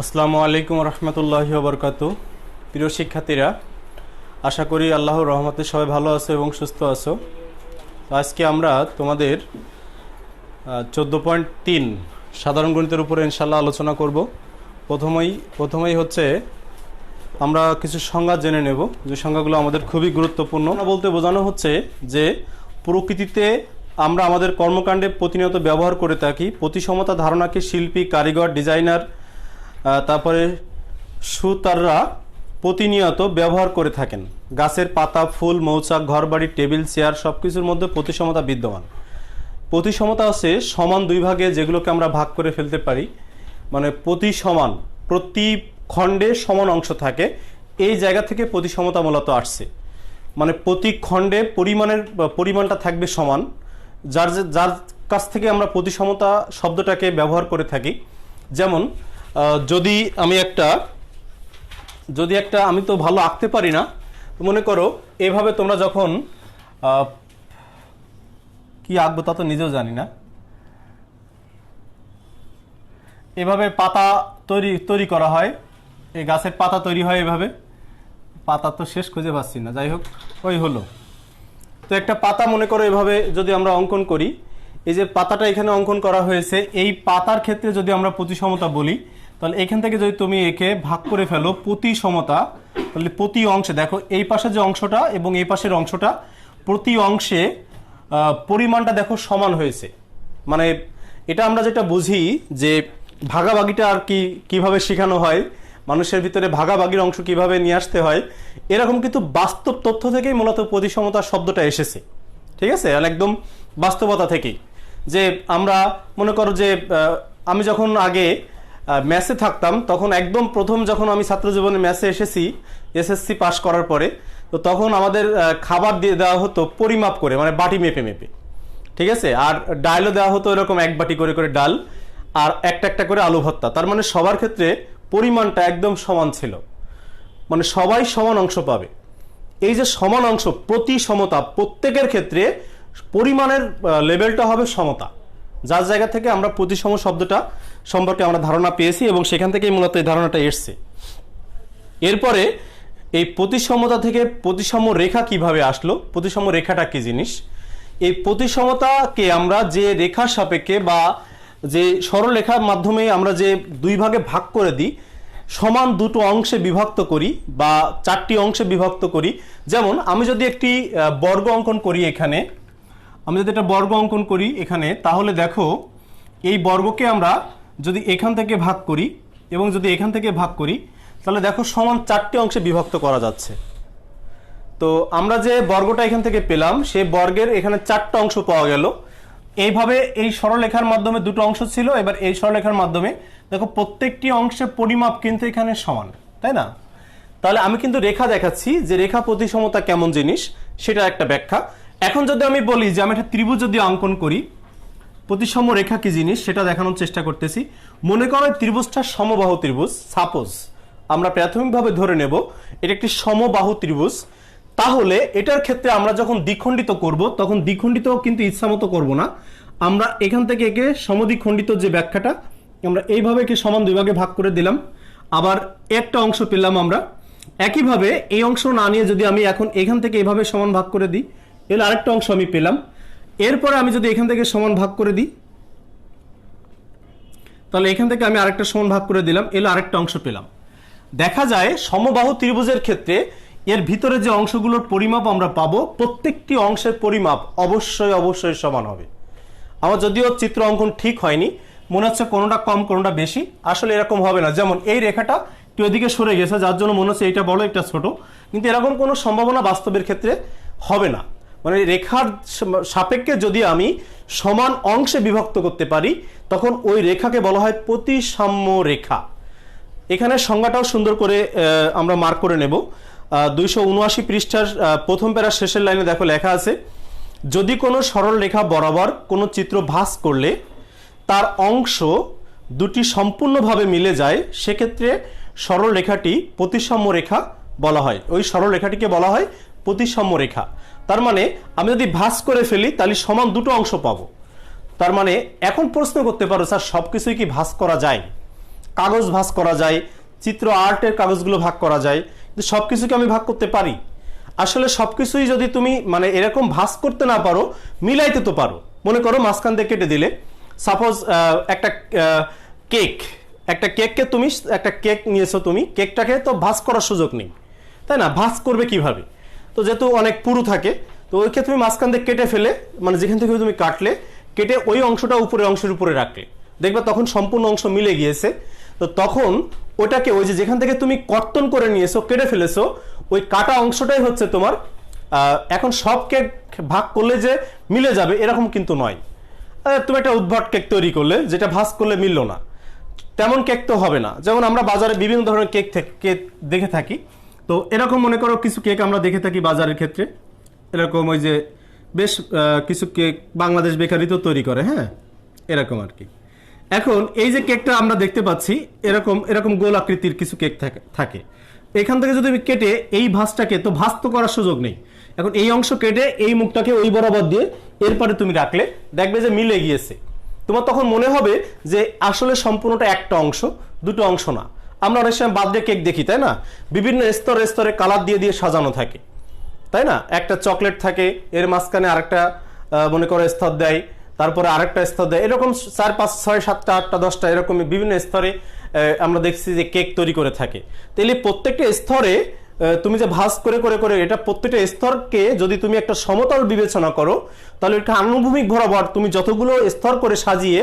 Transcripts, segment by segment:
আসসালামু আলাইকুম রহমতুল্লাহি ওবরকাতু। প্রিয় শিক্ষার্থীরা, আশা করি আল্লাহর রহমতে সবাই ভালো আছো এবং সুস্থ আছো। আজকে আমরা তোমাদের 14.3 সাধারণ গণিতের উপরে ইনশাল্লাহ আলোচনা করব। প্রথমেই হচ্ছে আমরা কিছু সংজ্ঞা জেনে নেব, যে সংজ্ঞাগুলো আমাদের খুবই গুরুত্বপূর্ণ। বলতে বোঝানো হচ্ছে যে প্রকৃতিতে আমরা আমাদের কর্মকাণ্ডে প্রতিনিয়ত ব্যবহার করে থাকি প্রতিসমতা ধারণাকে শিল্পী, কারিগর, ডিজাইনার, তারপরে সুতাররা প্রতিনিয়ত ব্যবহার করে থাকেন। গাছের পাতা, ফুল, মৌচাক, ঘরবাড়ি, টেবিল, চেয়ার সব কিছুর মধ্যে প্রতিসমতা বিদ্যমান। প্রতিসমতা আছে সমান দুই ভাগে, যেগুলোকে আমরা ভাগ করে ফেলতে পারি। মানে প্রতি খণ্ডে সমান অংশ থাকে, এই জায়গা থেকে প্রতিসমতা মূলত আসছে। মানে প্রতি খণ্ডে পরিমাণটা থাকবে সমান, যার কাছ থেকে আমরা প্রতিসমতা শব্দটাকে ব্যবহার করে থাকি। যেমন যদি আমি তো ভালো আঁকতে পারি না, মনে করো এভাবে তোমরা যখন কি আঁকবো তা তো নিজেও জানি না, এভাবে পাতা তৈরি করা হয়, এই গাছের পাতা তৈরি হয় এভাবে। পাতা তো শেষ খুঁজে পাচ্ছি না, যাই হোক ওই হলো। তো একটা পাতা মনে করো এভাবে যদি আমরা অঙ্কন করি, এই যে পাতাটা এখানে অঙ্কন করা হয়েছে, এই পাতার ক্ষেত্রে যদি আমরা প্রতিসমতা বলি, তাহলে এখান থেকে যদি তুমি একে ভাগ করে ফেলো প্রতিসমতা, তাহলে প্রতি অংশে দেখো এই পাশে যে অংশটা এবং এই পাশের অংশটা, প্রতি অংশে পরিমাণটা দেখো সমান হয়েছে। মানে এটা আমরা যেটা বুঝি যে ভাগাভাগিটা আর কিভাবে শেখানো হয়, মানুষের ভিতরে ভাগাভাগির অংশ কিভাবে নিয়ে আসতে হয়, এরকম কিন্তু বাস্তব তথ্য থেকেই মূলত প্রতিসমতা শব্দটা এসেছে। ঠিক আছে, একদম বাস্তবতা থেকেই। যে আমরা মনে করো যে আমি যখন আগে ম্যাথে থাকতাম, তখন একদম প্রথম যখন আমি ছাত্র জীবনে ম্যাথে এসেছি এসএসসি পাস করার পরে, তো তখন আমাদের খাবার দিয়ে দেওয়া হতো পরিমাপ করে, মানে বাটি মেপে মেপে। ঠিক আছে, আর ডালও দেওয়া হতো এরকম এক বাটি করে করে ডাল, আর একটা করে আলু ভর্তা। তার মানে সবার ক্ষেত্রে পরিমাণটা একদম সমান ছিল, মানে সবাই সমান অংশ পাবে। এই যে সমান অংশ, প্রতি সমতা, প্রত্যেকের ক্ষেত্রে পরিমাণের লেভেলটা হবে সমতা, যার জায়গা থেকে আমরা প্রতিসম শব্দটা সম্পর্কে আমরা ধারণা পেয়েছি এবং সেখান থেকেই মূলত এই ধারণাটা এসছে। এরপরে এই প্রতিসমতা থেকে প্রতিসম রেখা কিভাবে আসলো, প্রতিসম রেখাটা কি জিনিস, এই প্রতিসমতাকে আমরা যে রেখার সাপেক্ষে বা যে সরলরেখার মাধ্যমে আমরা যে দুই ভাগে ভাগ করে দিই, সমান দুটো অংশে বিভক্ত করি বা চারটি অংশে বিভক্ত করি। যেমন আমি যদি একটি বর্গ অঙ্কন করি এখানে, তাহলে দেখো এই বর্গকে আমরা যদি এখান থেকে ভাগ করি এবং যদি এখান থেকে ভাগ করি, তাহলে দেখো সমান চারটি অংশে বিভক্ত করা যাচ্ছে। তো আমরা যে বর্গটা এখান থেকে পেলাম, সেই বর্গের এখানে চারটা অংশ পাওয়া গেল। এইভাবে এই সরলরেখার মাধ্যমে দুটো অংশ ছিল, এবার এই সরলরেখার মাধ্যমে দেখো প্রত্যেকটি অংশের পরিমাপ কিন্তু এখানে সমান, তাই না? তাহলে আমি কিন্তু রেখা দেখাচ্ছি যে রেখা প্রতিসমতা কেমন জিনিস, সেটা একটা ব্যাখ্যা। এখন যদি আমি বলি যে আমি একটা ত্রিভুজ যদি অঙ্কন করি, প্রতিসম রেখা কি জিনিস সেটা দেখানোর চেষ্টা করতেছি। মনে করো ত্রিভুজটা সমবাহু ত্রিভুজ, সাপোজ আমরা প্রাথমিকভাবে ধরে নেব এটা একটি সমবাহু ত্রিভুজ। তাহলে এটার ক্ষেত্রে আমরা যখন দ্বিখণ্ডিত করব, তখন দ্বিখণ্ডিত কিন্তু ইচ্ছা মতো করবো না, আমরা এখান থেকে একে সমদ্বিখণ্ডিত যে ব্যাখ্যাটা, আমরা এইভাবে একে সমান দুই ভাগে ভাগ করে দিলাম, আবার একটা অংশ পেলাম আমরা। একইভাবে এই অংশ না নিয়ে যদি আমি এখন এখান থেকে এভাবে সমান ভাগ করে দিই, এর আরেকটা অংশ আমি পেলাম। এরপরে আমি যদি এখান থেকে সমান ভাগ করে দিই, তাহলে এখান থেকে আমি আরেকটা সমান ভাগ করে দিলাম, এর আরেকটা অংশ পেলাম। দেখা যায় সমবাহু ত্রিভুজের ক্ষেত্রে এর ভিতরে যে অংশগুলোর পরিমাপ আমরা পাবো, প্রত্যেকটি অংশের পরিমাপ অবশ্যই সমান হবে। আমার যদিও চিত্র অঙ্কন ঠিক হয়নি, মনে হচ্ছে কোনোটা কম কোনোটা বেশি, আসলে এরকম হবে না। যেমন এই রেখাটা একটু এদিকে সরে গেছে, যার জন্য মনে হচ্ছে এইটা বড় এটা ছোট, কিন্তু এরকম কোনো সম্ভাবনা বাস্তবের ক্ষেত্রে হবে না। মানে রেখার সাপেক্ষে যদি আমি সমান অংশে বিভক্ত করতে পারি, তখন ওই রেখাকে বলা হয় প্রতিসাম্য রেখা। এখানে সংজ্ঞাটাও সুন্দর করে আমরা মার্ক করে নেব। 279 পৃষ্ঠার প্রথম প্যারার শেষের লাইনে দেখো লেখা আছে, যদি কোনো সরল রেখা বরাবর কোনো চিত্র ভাঁজ করলে তার অংশ দুটি সম্পূর্ণভাবে মিলে যায়, সেক্ষেত্রে সরল রেখাটি প্রতিসাম্য রেখা বলা হয়। ওই সরল রেখাটিকে বলা হয় প্রতিসাম্য রেখা। তার মানে আমি যদি ভাঁজ করে ফেলি তাহলে সমান দুটো অংশ পাবো। তার মানে এখন প্রশ্ন করতে পারো, স্যার সবকিছুই কি ভাঁজ করা যায়? কাগজ ভাঁজ করা যায়, চিত্র আর্টের কাগজগুলো ভাগ করা যায়, কিন্তু সব কিছুকে আমি ভাগ করতে পারি? আসলে সব কিছুই যদি তুমি মানে এরকম ভাঁজ করতে না পারো, মিলাইতে তো পারো। মনে করো মাঝখান দিয়ে কেটে দিলে, সাপোজ একটা কেককে তুমি একটা কেক নিয়েছো, তুমি কেকটাকে তো ভাঁজ করার সুযোগ নেই, তাই না? ভাঁজ করবে কিভাবে? তো যেহেতু অনেক পুরু থাকে, তো ওইকে তুমি মাঝখান দিয়ে কেটে ফেলে, মানে যেখান থেকে তুমি কাটলে, কেটে ওই অংশটা উপরের অংশের উপরে রাখলে, দেখবে তখন সম্পূর্ণ অংশ মিলে গিয়েছে। তো তখন ওটাকে ওই যে যেখান থেকে তুমি কর্তন করে নিয়েছো, কেটে ফেলেছো, ওই কাটা অংশটাই হচ্ছে তোমার। এখন সব কেক ভাগ করলে যে মিলে যাবে এরকম কিন্তু নয়। তুমি একটা উদ্ভট কেক তৈরি করলে, যেটা ভাঁজ করলে মিললো না, তেমন কেক তো হবে না। যেমন আমরা বাজারে বিভিন্ন ধরনের কেক দেখে থাকি। তো এরকম মনে করো কিছু কেক আমরা দেখে থাকি বাজারের ক্ষেত্রে, এরকম ওই যে বেশ কিছু কেক বাংলাদেশ বেকারিতেও তৈরি করে, হ্যাঁ, এরকম আর কি। এখন এই যে কেকটা আমরা দেখতে পাচ্ছি, এরকম এরকম গোল আকৃতির কিছু কেক থাকে। এখান থেকে যদি আমি কেটে এই ভাঁজটাকে, তো ভাঁজ তো করার সুযোগ নেই। এখন এই অংশ কেটে এই মুখটাকে ওই বরাবর দিয়ে এরপরে তুমি রাখলে, দেখবে যে মিলে গিয়েছে। তোমার তখন মনে হবে যে আসলে সম্পূর্ণটা একটা অংশ, দুটো অংশ না। আমরা অনেক সময় বার্থডে কেক দেখি, তাই না? বিভিন্ন স্তরে স্তরে কালার দিয়ে দিয়ে সাজানো থাকে, তাই না? একটা চকলেট থাকে, এর মাঝখানে আরেকটা মনে করো স্তর দেয়, তারপরে আরেকটা স্তর দেয়, এরকম 4, 5, 6, 7, 8, 10টা এরকম বিভিন্ন স্তরে আমরা দেখছি যে কেক তৈরি করে থাকে। তাহলে প্রত্যেকটা স্তরে তুমি যে ভাঁজ করে করে করে, এটা প্রত্যেকটা স্তরকে যদি তুমি একটা সমতল বিবেচনা করো, তাহলে এটা আনুভূমিক বরাবর তুমি যতগুলো স্তর করে সাজিয়ে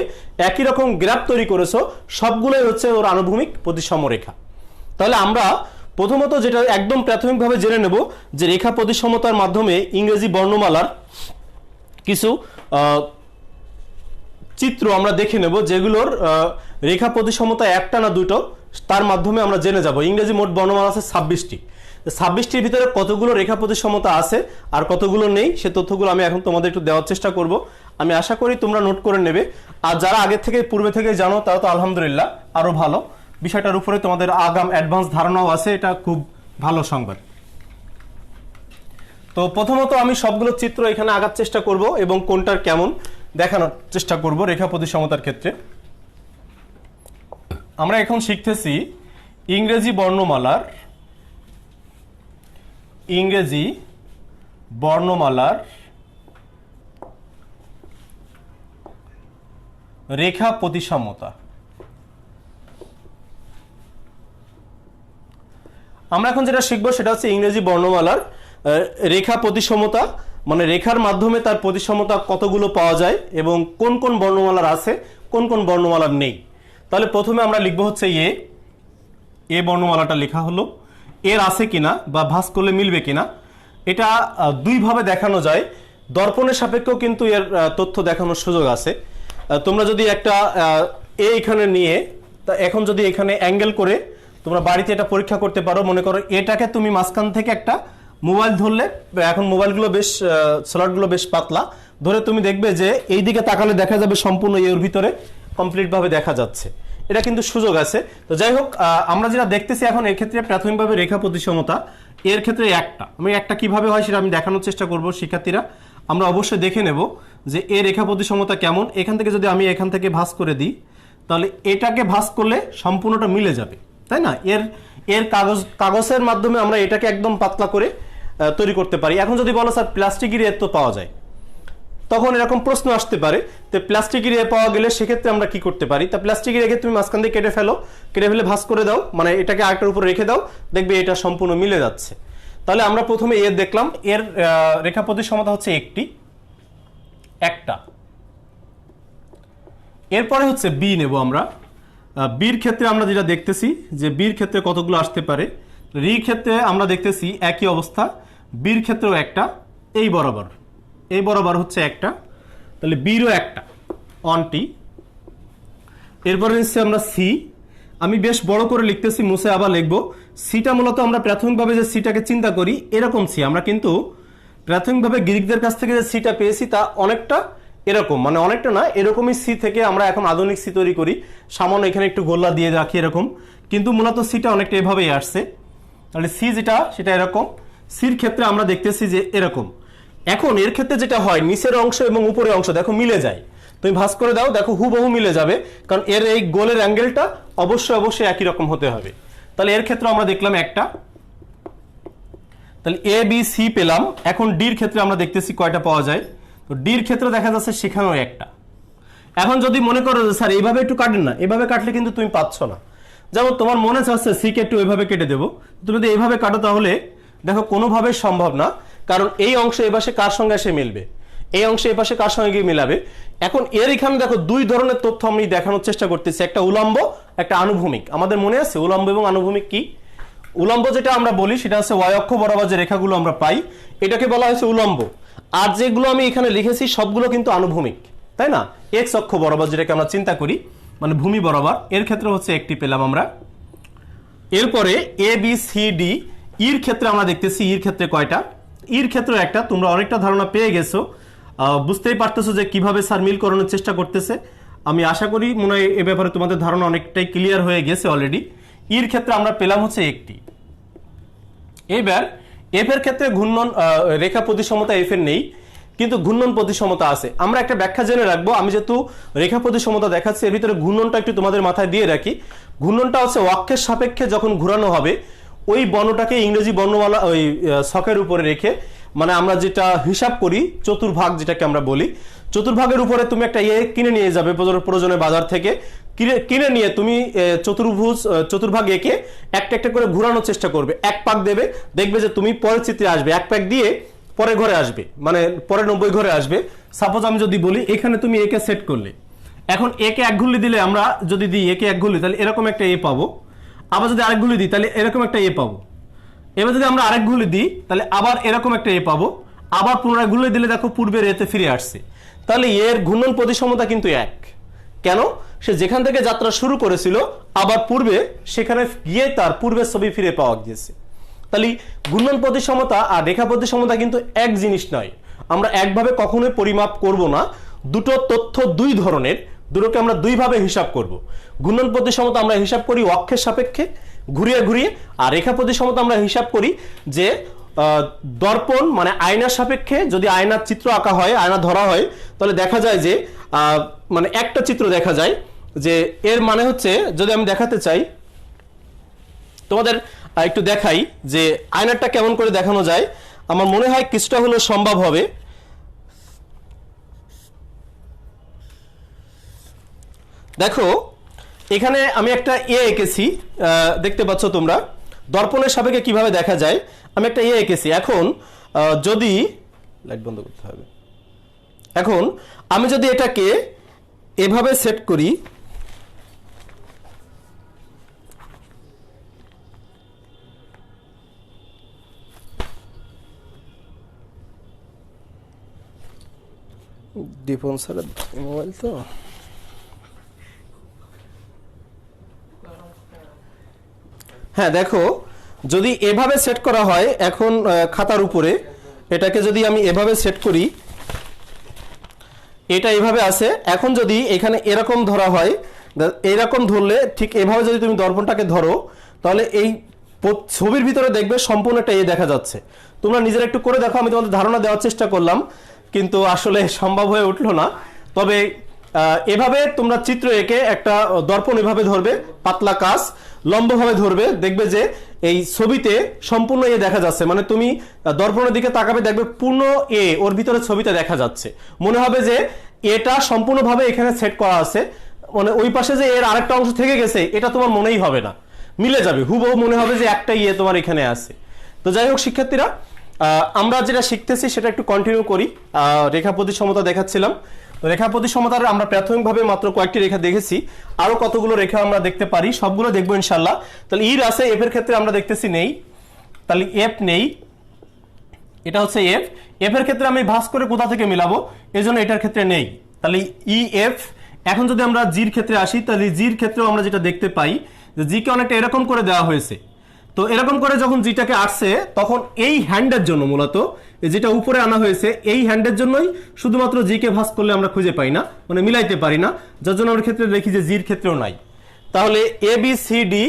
একই রকম গ্রাফ তৈরি করেছো, সবগুলোই হচ্ছে ওর আনুভূমিক প্রতিসম রেখা। তাহলে আমরা প্রথমত যেটা একদম প্রাথমিকভাবে জেনে নেব, যে রেখা প্রতিসমতার মাধ্যমে ইংরেজি বর্ণমালার কিছু চিত্র আমরা দেখে নেব, যেগুলোর রেখা প্রতিসমতা একটা না দুটো, তার মাধ্যমে আমরা জেনে যাব। ইংরেজি মোট বর্ণমালা আছে 26টি। 26টির ভিতরে কতগুলো রেখা প্রতিসমতা আছে আর কতগুলো নেই, সে তথ্যগুলো আমি এখন তোমাদের একটু দেওয়ার চেষ্টা করব। আমি আশা করি তোমরা নোট করে নেবে। আর যারা আগে থেকে পূর্বে থেকে জানো, তারা তো আলহামদুলিল্লাহ আরো ভালো। বিষয়টার উপরে তোমাদের আগাম অ্যাডভান্স ধারণাও আছে, এটা খুব ভালো সংবাদ। তো প্রথমত আমি সবগুলো চিত্র এখানে আঁকার চেষ্টা করব এবং কোনটার কেমন দেখানোর চেষ্টা করব রেখা প্রতিসমতার ক্ষেত্রে। আমরা এখন শিখতেছি ইংরেজি বর্ণমালার রেখা প্রতিসমতা। আমরা এখন যেটা শিখবো সেটা হচ্ছে ইংরেজি বর্ণমালার রেখা প্রতিসমতা, মানে রেখার মাধ্যমে তার প্রতিসমতা কতগুলো পাওয়া যায় এবং কোন কোন বর্ণমালার আছে, কোন কোন বর্ণমালার নেই। তাহলে প্রথমে আমরা লিখবো হচ্ছে এ বর্ণমালাটা লেখা হলো। এর আছে কিনা বা ভাঁজ করলে মিলবে কিনা, এটা দুইভাবে দেখানো যায়। দর্পণের সাপেক্ষেও কিন্তু এর তথ্য দেখানোর সুযোগ আছে। তোমরা যদি একটা এখানে নিয়ে, তা এখন যদি এখানে অ্যাঙ্গেল করে তোমরা বাড়িতে এটা পরীক্ষা করতে পারো। মনে করো এটাকে তুমি মাঝখান থেকে একটা মোবাইল ধরলে, এখন মোবাইলগুলো বেশ স্লটগুলো বেশ পাতলা, ধরে তুমি দেখবে যে এই দিকে তাকালে দেখা যাবে সম্পূর্ণ এর ভিতরে কমপ্লিটভাবে দেখা যাচ্ছে। এটা কিন্তু সুযোগ আছে। তো যাই হোক, আমরা যেটা দেখতেছি এখন এর ক্ষেত্রে প্রাথমিকভাবে রেখা প্রতিসমতা, এর ক্ষেত্রে একটা কিভাবে হয় সেটা আমি দেখানোর চেষ্টা করব। শিক্ষার্থীরা আমরা অবশ্যই দেখে নেব যে এর রেখা প্রতিসমতা কেমন। এখান থেকে যদি আমি এখান থেকে ভাঁজ করে দিই, তাহলে এটাকে ভাঁজ করলে সম্পূর্ণটা মিলে যাবে, তাই না? এর কাগজের মাধ্যমে আমরা এটাকে একদম পাতলা করে তৈরি করতে পারি। এখন যদি বলো স্যার প্লাস্টিকের এর তো পাওয়া যায়, তখন এরকম প্রশ্ন আসতে পারে, তো প্লাস্টিকের এ পাওয়া গেলে সেক্ষেত্রে আমরা কি করতে পারি? তা প্লাস্টিকের রেখে তুমি মাঝখান দিয়ে কেটে ফেলে ভাঁজ করে দাও, মানে এটাকে আরেকটার উপর রেখে দাও, দেখবে এটা সম্পূর্ণ মিলে যাচ্ছে। তাহলে আমরা প্রথমে এর দেখলাম, এর রেখা প্রতিসমতা হচ্ছে একটা। এরপরে হচ্ছে বি নেব আমরা। বির ক্ষেত্রে আমরা যেটা দেখতেছি যে বির ক্ষেত্রে কতগুলো আসতে পারে। রির ক্ষেত্রে আমরা দেখতেছি একই অবস্থা, বির ক্ষেত্রেও একটা, এই বরাবর হচ্ছে একটা, তাহলে বিরও একটা, অনটি। এরপরে নিচ্ছি আমরা সি। আমি বেশ বড় করে লিখতেছি, মুছে আবার লিখবো। সিটা মূলত আমরা প্রাথমিকভাবে যে সিটাকে চিন্তা করি এরকম সি, আমরা কিন্তু প্রাথমিকভাবে গ্রিকদের কাছ থেকে যে সিটা পেয়েছি তা অনেকটা এরকম, মানে অনেকটা না, এরকমই সি থেকে আমরা এখন আধুনিক সি তৈরি করি। সামান্য এখানে একটু গোল্লা দিয়ে রাখি এরকম, কিন্তু মূলত সিটা অনেকটা এভাবেই আসছে। তাহলে সি যেটা সেটা এরকম। সির ক্ষেত্রে আমরা দেখতেছি যে এরকম। এখন এর ক্ষেত্রে যেটা হয়, নিচের অংশ এবং উপরের অংশ দেখো মিলে যায়। তুমি ভাঁজ করে দাও, দেখো হুবহু মিলে যাবে, কারণ এর এই গোলের অ্যাঙ্গেলটা অবশ্যই একই রকম হতে হবে। তাহলে এর ক্ষেত্রে আমরা দেখলাম একটা, তাহলে এ বি সি পেলাম। এখন ডির ক্ষেত্রে আমরা দেখতেছি কয়টা পাওয়া যায়। তো ডির ক্ষেত্রে দেখা যাচ্ছে সেখানেও একটা। এখন যদি মনে করো যে স্যার এইভাবে একটু কাটেন না, এভাবে কাটলে কিন্তু তুমি পাচ্ছ না। যেমন তোমার মনে চাচ্ছে সি কে একটু এইভাবে কেটে দেবো, তুমি যদি এইভাবে কাটো তাহলে দেখো কোনোভাবে সম্ভব না, কারণ এই অংশ এ পাশে কার সঙ্গে এসে মিলবে, এই অংশে এ পাশে কার সঙ্গে গিয়ে মিলাবে। এখন এর এখানে দেখো দুই ধরনের তথ্য আমি দেখানোর চেষ্টা করতেছি, একটা উলম্ব, একটা আনুভূমিক। আমাদের মনে আছে উলম্ব এবং আনুভূমিক কি? উলম্ব যেটা আমরা বলি সেটা হচ্ছে ওয়াই অক্ষ বরাবর যে রেখাগুলো আমরা পাই এটাকে বলা হয়েছে উলম্ব, আর যেগুলো আমি এখানে লিখেছি সবগুলো কিন্তু আনুভূমিক, তাই না? এক্স অক্ষ বরাবর যেটাকে আমরা চিন্তা করি, মানে ভূমি বরাবর, এর ক্ষেত্রে হচ্ছে একটি পেলাম আমরা। এরপরে এ বি সি ডি, ইর ক্ষেত্রে আমরা দেখতেছি ইর ক্ষেত্রে কয়টা, ইর ক্ষেত্রে একটা। তোমরা অনেকটা ধারণা পেয়ে গেছো, বুঝতেই পারতেছো যে কিভাবে স্যার মিল করানোর চেষ্টা করতেছে। আমি আশা করি মনে হয় এ ব্যাপারে তোমাদের ধারণা অনেকটাই ক্লিয়ার হয়ে গেছে অলরেডি। ইর ক্ষেত্রে আমরা পেলাম হচ্ছে একটি। এবার এফ এর ক্ষেত্রে ঘূর্ণন রেখা প্রতিসমতা এফ এর নেই, কিন্তু ঘূর্ণন প্রতিসমতা আছে। আমরা একটা ব্যাখ্যা জেনে রাখবো, আমি যেহেতু রেখা প্রতিসমতা দেখাচ্ছি এর ভিতরে ঘূর্ণনটা একটু তোমাদের মাথায় দিয়ে রাখি। ঘূর্ণনটা হচ্ছে অক্ষের সাপেক্ষে যখন ঘোরানো হবে ওই বর্ণটাকে ইংরেজি বর্ণমালা ওই ছকের উপরে রেখে, মানে আমরা যেটা হিসাব করি চতুর্ভাগ যেটাকে আমরা বলি, চতুর্ভাগের উপরে তুমি একটা কিনে নিয়ে যাবে প্রয়োজনে বাজার থেকে, কিনে নিয়ে তুমি চতুর্ভাগ এঁকে একটা একটা করে ঘোরানোর চেষ্টা করবে, এক পাক দেবে, দেখবে যে তুমি পরের চিত্রে আসবে, এক পাক দিয়ে পরের ঘরে আসবে, মানে পরে 90 ঘরে আসবে। সাপোজ আমি যদি বলি এখানে তুমি একে সেট করলে, এখন একে এক ঘুলি দিলে আমরা যদি দিই একে এক ঘুলি তাহলে এরকম একটা এ পাবো, আবার যদি আরেক ঘুলি দিই তাহলে এরকম একটা এ পাবো, এবার যদি আমরা আরেক ঘুলি দিই তাহলে আবার এরকম একটা এ পাবো, আবার পুনরায় ঘুলি দিলে দেখো পূর্বের এতে ফিরে আসছে। তাহলে এর ঘূর্ণন প্রতিসমতা কিন্তু এক। কেন? সে যেখান থেকে যাত্রা শুরু করেছিল আবার পূর্বে সেখানে গিয়ে তার পূর্বের ছবি ফিরে পাওয়া গিয়েছে। তাহলে ঘূর্ণন প্রতিসমতা আর রেখা প্রতিসমতা কিন্তু এক জিনিস নয়, আমরা একভাবে কখনোই পরিমাপ করব না, দুটো তথ্য দুই ধরনের, দুটোকে আমরা দুইভাবে হিসাব করব। ঘূর্ণন প্রতিসমতা আমরা হিসাব করি অক্ষের সাপেক্ষে ঘুরিয়ে ঘুরিয়ে, আর রেখা প্রতিসমতা আমরা হিসাব করি যে দর্পণ মানে আয়নার সাপেক্ষে। যদি আয়নার চিত্র আঁকা হয়, আয়না ধরা হয়, তাহলে দেখা যায় যে মানে একটা চিত্র দেখা যায়, যে এর মানে হচ্ছে যদি আমি দেখাতে চাই তোমাদের একটু দেখাই যে আয়নাটা কেমন করে দেখানো যায়, আমার মনে হয় কিছুটা হলেও সম্ভব হবে। দেখো এখানে আমি একটা এ এঁকেছি, দেখতে পাচ্ছ তোমরা দর্পণের সাপেক্ষে কিভাবে দেখা যায়, আমি একটা এ এঁকেছি। এখন যদি লাইট বন্ধ করতে হবে, এখন আমি যদি এটাকে এভাবে সেট করি, দীপন স্যারের মোবাইল তো, হ্যাঁ দেখো যদি এভাবে সেট করা হয়, এখন খাতার উপরে এটাকে যদি আমি এভাবে সেট করি, এটা এভাবে আছে। এখন যদি এখানে এরকম ধরা হয়, এরকম ধরলে ঠিক এভাবে যদি তুমি দর্পণটাকে ধরো তাহলে এই ছবির ভিতরে দেখবে সম্পূর্ণ একটা এ দেখা যাচ্ছে। তোমরা নিজেরা একটু করে দেখো, আমি তোমাদের ধারণা দেওয়ার চেষ্টা করলাম কিন্তু আসলে সম্ভব হয়ে উঠলো না। তবে এভাবে তোমরা চিত্র এঁকে একটা দর্পণ এভাবে ধরবে, পাতলা কাজ লম্বভাবে ধরবে, দেখবে যে এই ছবিতে সম্পূর্ণ এ দেখা যাচ্ছে, মানে তুমি দর্পণের দিকে তাকাবে দেখবে পূর্ণ এ ওর ভিতরে ছবিতে দেখা যাচ্ছে, মনে হবে যে এটা সম্পূর্ণভাবে এখানে সেট করা আছে, মানে ওই পাশে যে এর আরেকটা অংশ থেকে গেছে এটা তোমার মনেই হবে না, মিলে যাবে, হুবহু মনে হবে যে একটা ইয়ে তোমার এখানে আছে। তো যাই হোক শিক্ষার্থীরা, আমরা যেটা শিখতেছি সেটা একটু কন্টিনিউ করি। রেখা প্রতিসমতা দেখাচ্ছিলাম, রেখা প্রতিসমতার আমরা প্রাথমিকভাবে মাত্র কয়েকটি রেখা দেখেছি, আরো কতগুলো রেখা আমরা দেখতে পারি, সবগুলো দেখবো ইনশাল্লাহ। তাহলে ইর আছে, এফ এর ক্ষেত্রে আমরা দেখতেছি নেই, তাহলে এফ নেই, এটা হচ্ছে এফ। এফ এর ক্ষেত্রে আমি ভাঁজ করে কোথা থেকে মিলাবো, এজন্য এটার ক্ষেত্রে নেই, তাহলে ই এফ। এখন যদি আমরা জির ক্ষেত্রে আসি, তাহলে জির ক্ষেত্রেও আমরা যেটা দেখতে পাই যে জিকে অনেকটা এরকম করে দেওয়া হয়েছে। তো এরকম করে যখন জিটাকে আসছে তখন এই হ্যান্ডের জন্য মূলত যেটা উপরে আনা হয়েছে এই হ্যান্ডের জন্যই শুধুমাত্র জিকে ভাঁজ করলে আমরা খুঁজে পাই না, মানে মিলাইতে পারি না, যার জন্য আমরা ক্ষেত্রে দেখি যে জির ক্ষেত্রেও নাই। তাহলে A B C D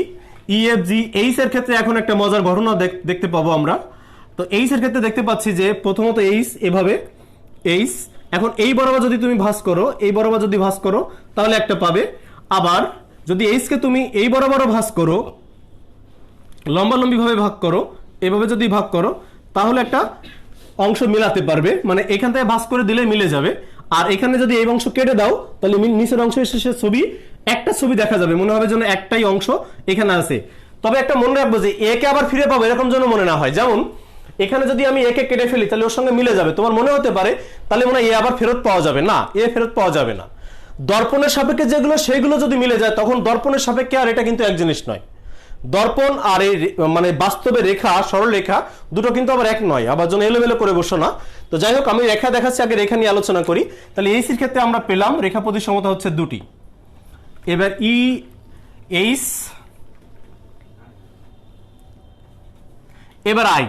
E F G, H এর ক্ষেত্রে এখন একটা মজার ঘটনা দেখতে পাবো আমরা। তো এইচ এর ক্ষেত্রে দেখতে পাচ্ছি যে প্রথমত এইচ এভাবে, এইচ এখন এই বরাবর যদি তুমি ভাঁজ করো, এই বরাবর যদি ভাঁজ করো তাহলে একটা পাবে। আবার যদি এইচ কে তুমি এই বরাবরও ভাঁজ করো, লম্বালম্বি ভাবে ভাগ করো, এভাবে যদি ভাগ করো তাহলে একটা অংশ মিলাতে পারবে, মানে এখান থেকে ভাঁজ করে দিলে মিলে যাবে। আর এখানে যদি এই অংশ কেটে দাও তাহলে নিচের অংশ শেষে ছবি একটা ছবি দেখা যাবে, মনে হবে যেন একটাই অংশ এখানে আছে। তবে একটা মনে রাখবো যে এ কে আবার ফিরে পাবো এরকম যেন মনে না হয়। যেমন এখানে যদি আমি একে কেটে ফেলি তাহলে ওর সঙ্গে মিলে যাবে, তোমার মনে হতে পারে তাহলে মনে হয় এ আবার ফেরত পাওয়া যাবে না, এ ফেরত পাওয়া যাবে না। দর্পণের সাপেক্ষে যেগুলো সেইগুলো যদি মিলে যায় তখন দর্পণের সাপেক্ষে আর এটা কিন্তু এক জিনিস নয়। দর্পণ আর এই মানে বাস্তবে রেখা, সরল রেখা দুটো কিন্তু আবার এক নয়, আবার যেন এলোমেলো করে বসো না। তো যাই হোক, আমি রেখা দেখাচ্ছি, আগে রেখা নিয়ে আলোচনা করি। তাহলে এইচের ক্ষেত্রে আমরা পেলাম রেখা প্রতিসমতা হচ্ছে দুটি। এবার ই এইচ, এবার আই।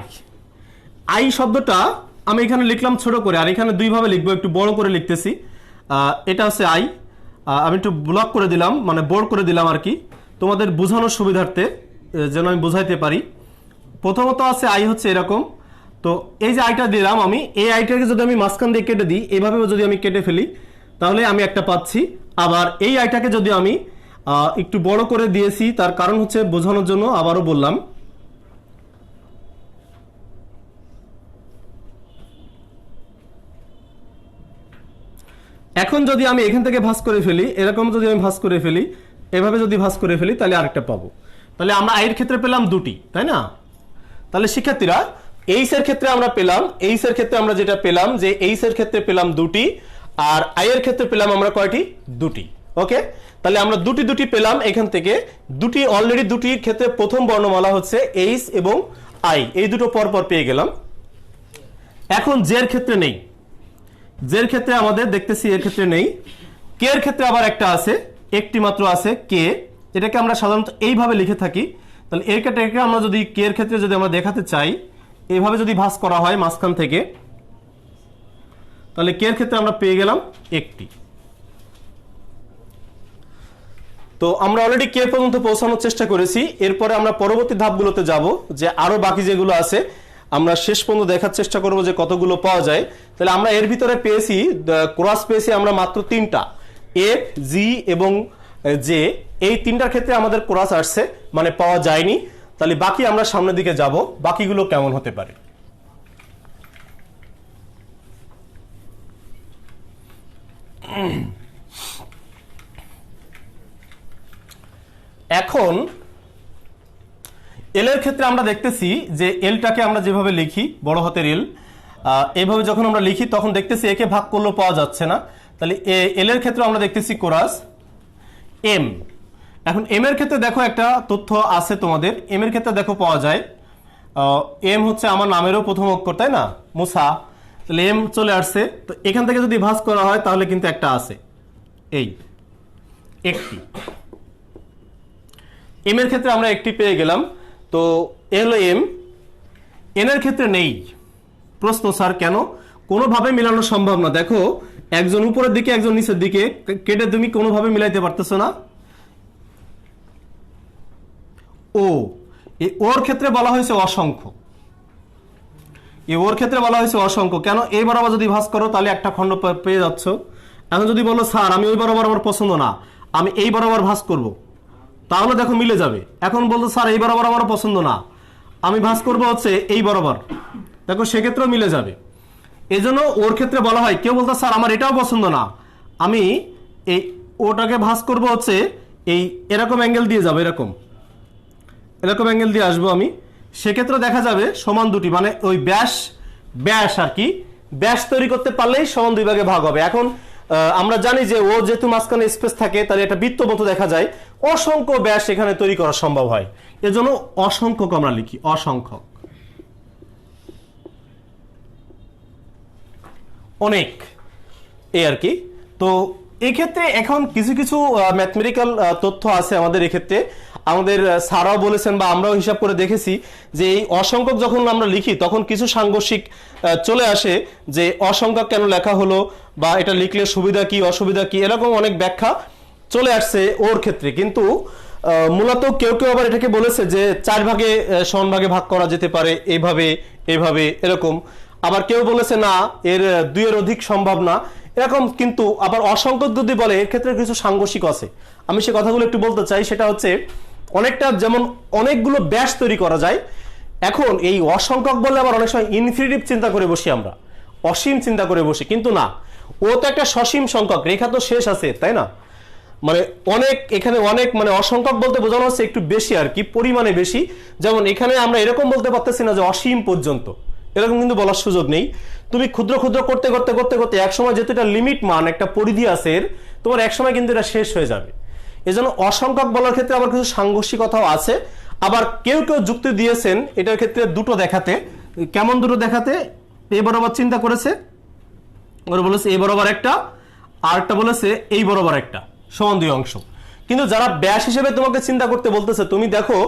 আই শব্দটা আমি এখানে লিখলাম ছোট করে, আর এখানে দুই ভাবে লিখবো, একটু বড় করে লিখতেছি। এটা হচ্ছে আই, আমি একটু ব্লক করে দিলাম, মানে বোল্ড করে দিলাম আর কি, তোমাদের বোঝানোর সুবিধার্থে যেন আমি বুঝাইতে পারি। প্রথমত আছে আই হচ্ছে এরকম। তো এই যে আইটা দিলাম আমি, এই আইটাকে যদি আমি মাঝখান দিয়ে কেটে দিই, এইভাবেও যদি আমি কেটে ফেলি তাহলে আমি একটা পাচ্ছি। আবার এই আইটাকে যদি আমি একটু বড় করে দিয়েছি, তার কারণ হচ্ছে বোঝানোর জন্য, আবারও বললাম। এখন যদি আমি এখান থেকে ভাঁজ করে ফেলি, এরকম যদি আমি ভাঁজ করে ফেলি, এভাবে যদি ভাঁজ করে ফেলি তাহলে আরেকটা পাবো। তাহলে আমরা আই এর ক্ষেত্রে পেলাম দুটি, তাই না? তাহলে শিক্ষার্থীরা এইচ এর ক্ষেত্রে আমরা পেলাম, এইচ এর ক্ষেত্রে আমরা যেটা পেলাম যে এইচ এর ক্ষেত্রে পেলাম দুটি, আর আই এর ক্ষেত্রে পেলাম আমরা কয়টি? দুটি। ওকে, তাহলে আমরা দুটি দুটি পেলাম এখান থেকে। দুটি অলরেডি, দুটির ক্ষেত্রে প্রথম বর্ণমালা হচ্ছে এইচ এবং আই, এই দুটো পর পর পেয়ে গেলাম। এখন জে এর ক্ষেত্রে নেই, জের ক্ষেত্রে আমাদের দেখতেছি এর ক্ষেত্রে নেই। কে এর ক্ষেত্রে আবার একটা আছে, একটি মাত্র আছে কে, এটাকে আমরা সাধারণত এইভাবে লিখে থাকি। তাহলে এর ক্ষেত্রে আমরা যদি কে এর ক্ষেত্রে যদি আমরা দেখাতে চাই, এইভাবে যদি ভাঁজ করা হয় মাঝখান থেকে, তাহলে কে এর ক্ষেত্রে আমরা পেয়ে গেলাম একটি। তো আমরা অলরেডি কে পর্যন্ত পৌঁছানোর চেষ্টা করেছি। এরপরে আমরা পরবর্তী ধাপগুলোতে যাব, যে আরো বাকি যেগুলো আছে আমরা শেষ পর্যন্ত দেখার চেষ্টা করব যে কতগুলো পাওয়া যায়। তাহলে আমরা এর ভিতরে পেয়েছি, ক্রস পেয়েছি আমরা মাত্র তিনটা, এফ, জি এবং জে। এই তিনটার ক্ষেত্রে আমাদের ক্রস আসছে, মানে পাওয়া যায়নি। তাহলে বাকি আমরা সামনের দিকে যাব, বাকিগুলো কেমন হতে পারে। এখন এল এর ক্ষেত্রে আমরা দেখতেছি যে এলটাকে আমরা যেভাবে লিখি, বড় হাতের এল, এইভাবে যখন আমরা লিখি তখন দেখতেছি একে ভাগ করলেও পাওয়া যাচ্ছে না। তাহলে এল এর ক্ষেত্রে আমরা দেখতেছি কোরাস এম। এখন এম এর ক্ষেত্রে দেখো একটা তথ্য আছে তোমাদের, এম এর ক্ষেত্রে দেখো পাওয়া যায় এম হচ্ছে আমার নামেরও প্রথম অক্ষর, তাই না? মুসা। তাহলে এম চলে আসছে। তো এখান থেকে যদি ভাঁজ করা হয় তাহলে কিন্তু একটা আছে, এই একটি। এম এর ক্ষেত্রে আমরা একটি পেয়ে গেলাম। তো এ হলো এম। এন এর ক্ষেত্রে নেই। প্রশ্ন, স্যার কেন? কোনোভাবে মিলানো সম্ভব না। দেখো, একজন উপরের দিকে একজন নিচের দিকে, কেটে তুমি কোনোভাবে মিলাইতে পারতেছো না। ও, ওর ক্ষেত্রে বলা হয়েছে অসংখ্য, ওর ক্ষেত্রে বলা হয়েছে অসংখ্য। কেন? এই বরাবর যদি ভাঁজ করো তাহলে একটা খণ্ড পেয়ে যাচ্ছ। এখন যদি বলো স্যার আমি ওই বরাবর আমার পছন্দ না, আমি এই বরাবর ভাঁজ করব, তাহলে দেখো মিলে যাবে। এখন বলতো স্যার এই বরাবর আমার পছন্দ না, আমি ভাঁজ করব হচ্ছে এই বরাবর, দেখো সেক্ষেত্রেও মিলে যাবে। এই জন্য ওর ক্ষেত্রে বলা হয়, কেউ বলতো স্যার আমার এটাও পছন্দ না, আমি এই ওটাকে ভাঁজ করব হচ্ছে এই এরকম অ্যাঙ্গেল দিয়ে যাবে, এরকম এরকম অ্যাঙ্গেল দিয়ে আসবো আমি, সেক্ষেত্রে দেখা যাবে সমান দুটি, মানে ওই ব্যাস ব্যাস আর কি, ব্যাস তৈরি করতে পারলেই সমান দুই ভাগে ভাগ হবে। এখন আমরা জানি যে ও যেহেতু মাঝখানে স্পেস থাকে তাহলে এটা বৃত্ত মতো দেখা যায়, অসংখ্য ব্যাস এখানে তৈরি করা সম্ভব হয়। এজন্য অসংখ্যক আমরা লিখি, অসংখ্যক, অনেক, এই আর কি। তো এক্ষেত্রে এখন কিছু কিছু ম্যাথমেটিক্যাল তথ্য আছে আমাদের এক্ষেত্রে, আমাদের স্যারও বলেছেন বা আমরাও হিসাব করে দেখেছি যে এই অসংখ্যক যখন আমরা লিখি তখন কিছু সাংঘর্ষিক চলে আসে, যে অসংখ্যক কেন লেখা হলো বা এটা লিখলে সুবিধা কি অসুবিধা কি, এরকম অনেক ব্যাখ্যা চলে আসছে ওর ক্ষেত্রে। কিন্তু মূলত কেউ কেউ আবার এটাকে বলেছে যে 4 ভাগে সমান ভাগে ভাগ করা যেতে পারে, এইভাবে এইভাবে এরকম। আবার কেউ বলেছে না এর দুইয়ের অধিক সম্ভব না, এরকম। কিন্তু আবার অসংখ্যক যদি বলে এর ক্ষেত্রে কিছু সাংঘর্ষিক আছে, আমি সে কথাগুলো একটু বলতে চাই। সেটা হচ্ছে অনেকটা যেমন অনেকগুলো ব্যাস তৈরি করা যায়, এখন এই অসংখ্যক বললে আবার অনেক সময় ইনফিনিটিভ চিন্তা করে বসি আমরা, অসীম চিন্তা করে বসি, কিন্তু না, ও তো একটা সসীম সংখ্যক, রেখা তো শেষ আছে, তাই না? মানে অনেক, এখানে অনেক, মানে অসংখ্যক বলতে বোঝানো হচ্ছে একটু বেশি আর কি, পরিমাণে বেশি। যেমন এখানে আমরা এরকম বলতে পারতেছি না যে অসীম পর্যন্ত, এরকম কিন্তু বলার সুযোগ নেই। তুমি ক্ষুদ্র ক্ষুদ্র করতে করতে করতে করতে এক সময় যেহেতু এটা লিমিট মান, একটা পরিধি আছে এর, তোমার এক সময় কিন্তু এটা শেষ হয়ে যাবে। এজন্য অসংখ্যক বলার ক্ষেত্রে আবার কিছু সাংঘর্ষিকতাও আছে। আবার কেউ কেউ যুক্তি দিয়েছেন এটার ক্ষেত্রে দুটো দেখাতে। কেমন দুটো দেখাতে? এই বরাবর চিন্তা করেছে, ওরা বলেছে এই বরাবর একটা, আর একটা বলেছে এই বরাবর একটা, সমান দুই অংশ। কিন্তু যারা ব্যাস হিসেবে তোমাকে চিন্তা করতে বলতেছে, তুমি দেখো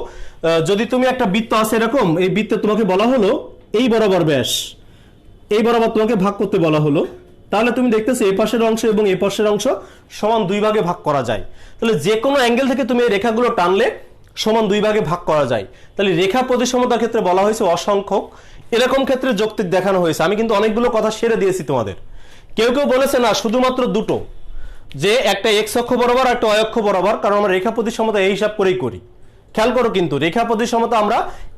যদি তুমি একটা বৃত্ত আছে এরকম, এই বৃত্তে তোমাকে বলা হলো এই বরাবর ব্যাস, এই বরাবর তোমাকে ভাগ করতে বলা হলো, তাহলে তুমি দেখতেছো এই পাশের অংশ এবং এই পাশের অংশ সমান দুই ভাগে ভাগ করা যায়। তাহলে যে কোনো অ্যাঙ্গেল থেকে তুমি এই রেখাগুলো টানলে সমান দুই ভাগে ভাগ করা যায়। তাহলে রেখা প্রতিসমতার ক্ষেত্রে বলা হয়েছে অসংখ্যক, এরকম ক্ষেত্রে যৌক্তিক দেখানো হয়েছে। আমি কিন্তু অনেকগুলো কথা সেরে দিয়েছি তোমাদের। কেউ কেউ বলেছে না শুধুমাত্র দুটো, যে একটা এক্স অক্ষ বরাবর একটা ওয়াই অক্ষ বরাবর, কারণ আমরা রেখা প্রতিসমতা এই হিসাব করেই করি। খেয়াল করো কিন্তু রেখা প্রতিসমতা আমরা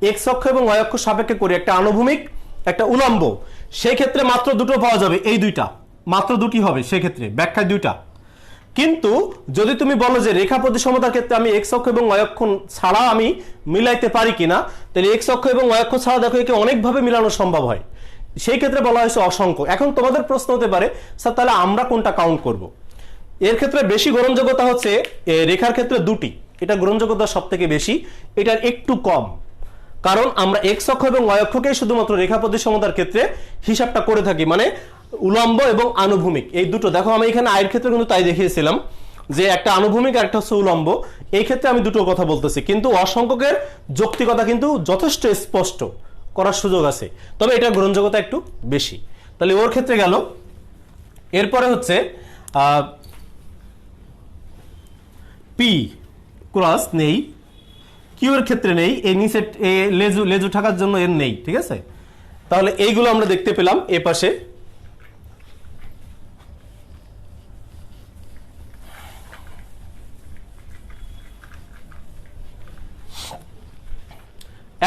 এক্স অক্ষ এবং ওয়াই অক্ষ সাপেক্ষে করি, একটা আনুভূমিক একটা উলম্ব। সেই ক্ষেত্রে মাত্র দুটো পাওয়া যাবে, এই দুইটা, মাত্র দুটি হবে সেই ক্ষেত্রে, ব্যাখ্যায় দুইটা। কিন্তু যদি তুমি বলো যে রেখা প্রতিসমতার ক্ষেত্রে আমি এক্স অক্ষ এবং ওয়াই অক্ষ ছাড়া আমি মিলাইতে পারি কিনা, তাহলে এক্স অক্ষ এবং ওয়াই অক্ষ ছাড়া দেখো একে অনেকভাবে মিলানো সম্ভব হয়, সেই ক্ষেত্রে বলা হয়েছে অসংখ্য। এখন তোমাদের প্রশ্ন হতে পারে স্যার তাহলে আমরা কোনটা কাউন্ট করব? এর ক্ষেত্রে বেশি গ্রহণযোগ্যতা হচ্ছে রেখার ক্ষেত্রে দুটি, এটা গ্রহণযোগ্যতা সব থেকে বেশি, এটার একটু কম, কারণ আমরা এক্স অক্ষ এবং ওয়াই অক্ষকে শুধুমাত্র রেখা প্রতিসমতার ক্ষেত্রে হিসাবটা করে থাকি, মানে উলম্ব এবং আনুভূমিক এই দুটো। দেখো আমি এখানে আয়ের ক্ষেত্রে কিন্তু তাই দেখিয়েছিলাম যে একটা আনুভূমিক আর একটা হচ্ছে উলম্ব, এই ক্ষেত্রে আমি দুটো কথা বলতেছি। কিন্তু অসংখ্যকের যৌক্তিকতা কিন্তু যথেষ্ট স্পষ্ট করার সুযোগ আছে, তবে এটা গ্রহণযোগ্যতা একটু বেশি। তাহলে ওর ক্ষেত্রে গেল। এরপরে হচ্ছে পি ক্রস নেই, কিউ এর ক্ষেত্রে নেই, এই নিচে লেজু লেজু থাকার জন্য এর নেই, ঠিক আছে? তাহলে এইগুলো আমরা দেখতে পেলাম এ পাশে।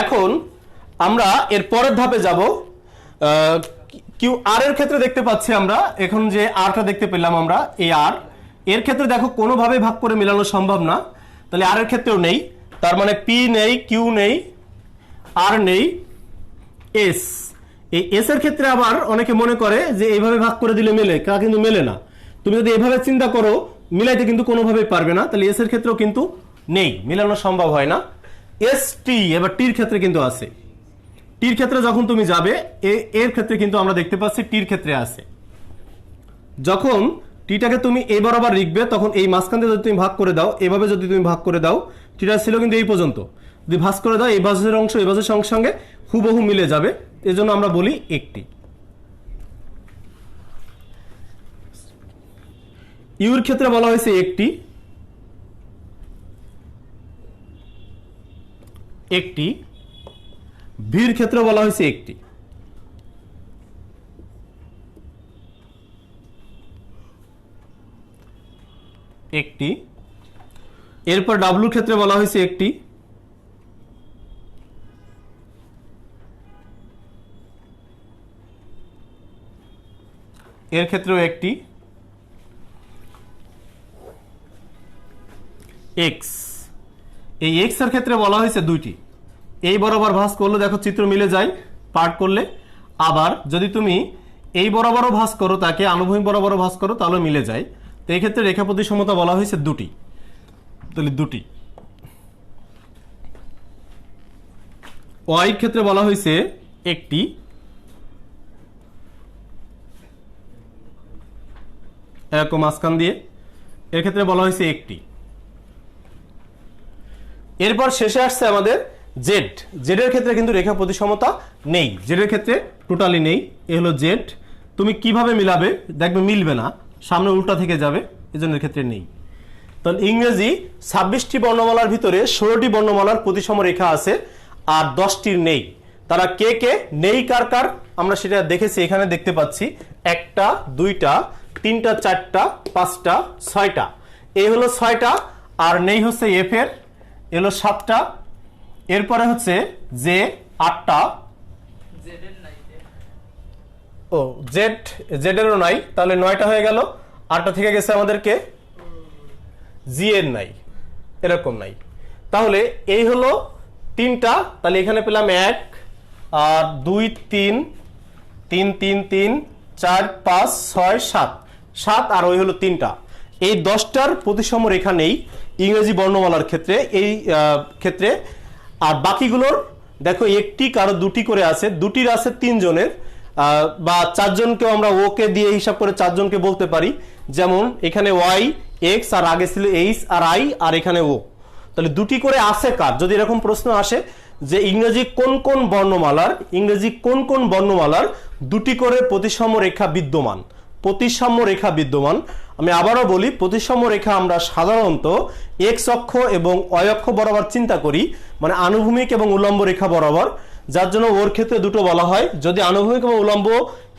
এখন আমরা এর পরের ধাপে যাব। কিউ আর এর ক্ষেত্রে দেখতে পাচ্ছি আমরা এখন যে আরটা দেখতে পেলাম আমরা, এই আর এর ক্ষেত্রে দেখো কোনোভাবে ভাগ করে মেলানো সম্ভব না, তাহলে আর এর ক্ষেত্রেও নেই। তার মানে পি নেই, কিউ নেই, আর নেই, এস। এই এস এর ক্ষেত্রে আবার অনেকে মনে করে যে এইভাবে ভাগ করে দিলে মেলে, তা কিন্তু মেলে না। তুমি যদি এইভাবে চিন্তা করো মিলাইতে কিন্তু কোনোভাবেই পারবে না, তাহলে এস এর ক্ষেত্রেও কিন্তু নেই, মেলানো সম্ভব হয় না। এস টি, এবার টির ক্ষেত্রে কিন্তু আছে। টির ক্ষেত্রে যখন তুমি যাবে এর ক্ষেত্রে কিন্তু আমরা দেখতে পাচ্ছি টির ক্ষেত্রে আছে। যখন টিটাকে তুমি এই বরাবর লিখবে তখন এই মাঝখান দিয়ে যদি তুমি ভাগ করে দাও, এভাবে যদি তুমি ভাগ করে দাও, টিটা ছিল কিন্তু এই পর্যন্ত, যদি ভাগ করে দাও এই বাজের অংশ এই বাজের সঙ্গে সঙ্গে হুবহু মিলে যাবে, এজন্য আমরা বলি একটি। ইউর ক্ষেত্রে বলা হয়েছে একটি, একটি। ভির ক্ষেত্রে বলা হয়েছে একটি। একটি। এরপর ডাব্লুর ক্ষেত্রে বলা হয়েছে একটি। এর ক্ষেত্রেও একটি। এক্স, এই এক্স এর ক্ষেত্রে বলা হয়েছে দুইটি। এই বরাবর ভাঁজ করলে দেখো চিত্র মিলে যায়, পার্ট করলে। আবার যদি তুমি এই বরাবরও ভাঁজ করো, তাকে আনুভূমিক বরাবরও ভাঁজ করো, তাহলে মিলে যায়। তো এই ক্ষেত্রে রেখা প্রতিসমতা বলা হয়েছে দুটি, তাহলে দুটি। ওয়াই ক্ষেত্রে বলা হয়েছে একটি, এরকম মাঝখান দিয়ে, এর ক্ষেত্রে বলা হয়েছে একটি। এরপর শেষে আসছে আমাদের জেড। জেডের ক্ষেত্রে কিন্তু রেখা প্রতিসমতা নেই, জেডের ক্ষেত্রে টোটালি নেই। এ হলো জেড। তুমি কিভাবে মিলাবে দেখবে মিলবে না, সামনে উল্টা থেকে যাবে, এজন্য এর ক্ষেত্রে নেই। তাহলে ইংরেজি 26টি বর্ণমালার ভিতরে 16টি বর্ণমালার প্রতিসম রেখা আছে আর 10টির নেই। তারা কে কে, নেই কার কার আমরা সেটা দেখেছি, এখানে দেখতে পাচ্ছি 1টা 2টা 3টা 4টা 5টা 6টা, এই হলো 6টা, আর নেই হচ্ছে এফ এর এলো 7টা, এরপরে হচ্ছে জে 8টা, ও জেড এরও নাই, তাহলে 9টা হয়ে গেল, 8টা থেকে গেছে আমাদেরকে জি এর নাই, এরকম নাই। তাহলে এই হলো 3টা, তাহলে এখানে পেলাম 1 আর 2 3 3 3 3 4 5 6 7 7, আর ওই হলো 3টা। এই 10টার প্রতিসম রেখা নেই ইংরেজি বর্ণমালার ক্ষেত্রে, এই ক্ষেত্রে। আর বাকিগুলোর দেখো একটি কারো দুটি করে আছে, দুটির আছে 3 জনের, বা 4 জনকেও আমরা ওকে দিয়ে হিসাব করে 4 জনকে বলতে পারি। যেমন এখানে ওয়াই এক্স, আর আগে ছিল এইচ আর আই, আর এখানে ও। তাহলে দুটি করে আছে কার, যদি এরকম প্রশ্ন আসে যে ইংরেজি কোন কোন বর্ণমালার দুটি করে প্রতিসাম্য রেখা বিদ্যমান, আমি আবারও বলি, প্রতিসাম্য রেখা আমরা সাধারণত এক্স অক্ষ এবং ওয়াই অক্ষ বরাবর চিন্তা করি, মানে আনুভূমিক এবং উল্লম্ব রেখা বরাবর, যার জন্য ওর ক্ষেত্রে দুটো বলা হয়। যদি আনুভূমিক এবং উল্লম্ব